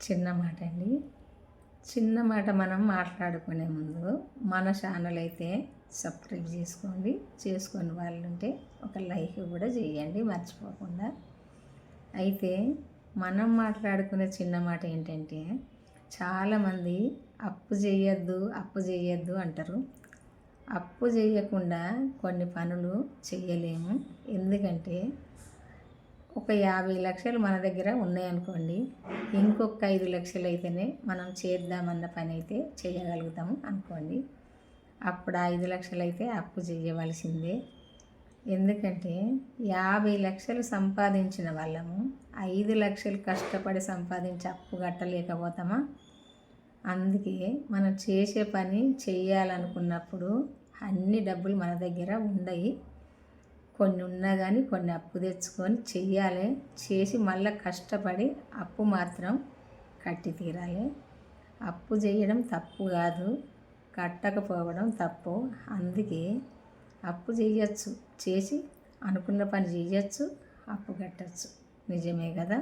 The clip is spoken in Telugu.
చిన్న మాట అండి. చిన్న మాట మనం మాట్లాడుకునే ముందు మన ఛానల్ అయితే సబ్స్క్రైబ్ చేసుకోండి. చేసుకొని వాళ్ళు ఉంటే ఒక లైక్ కూడా చేయండి మర్చిపోకుండా. అయితే మనం మాట్లాడుకునే చిన్న మాట ఏంటంటే, చాలామంది అప్పు చేయొద్దు అంటారు. అప్పు చేయకుండా కొన్ని పనులు చేయలేము. ఎందుకంటే ఒక 50 లక్షలు మన దగ్గర ఉన్నాయనుకోండి, ఇంకొక 5 లక్షలు అయితేనే మనం చేద్దామన్న పని అయితే చేయగలుగుతాము అనుకోండి. అప్పుడు 5 లక్షలు అయితే అప్పు చేయవలసిందే. ఎందుకంటే 50 లక్షలు సంపాదించిన వాళ్ళము 5 లక్షలు కష్టపడి సంపాదించి అప్పు కట్టలేకపోతామా? అందుకే మనం చేసే పని చేయాలనుకున్నప్పుడు అన్ని డబ్బులు మన దగ్గర ఉండయి. కొన్ని ఉన్నా కానీ కొన్ని అప్పు తెచ్చుకొని చెయ్యాలి. చేసి మళ్ళీ కష్టపడి అప్పు మాత్రం కట్టి తీరాలి. అప్పు చేయడం తప్పు కాదు, కట్టకపోవడం తప్పు. అందుకే అప్పు చేయొచ్చు, చేసి అనుకున్న పని చేయొచ్చు, అప్పు కట్టచ్చు. నిజమే కదా?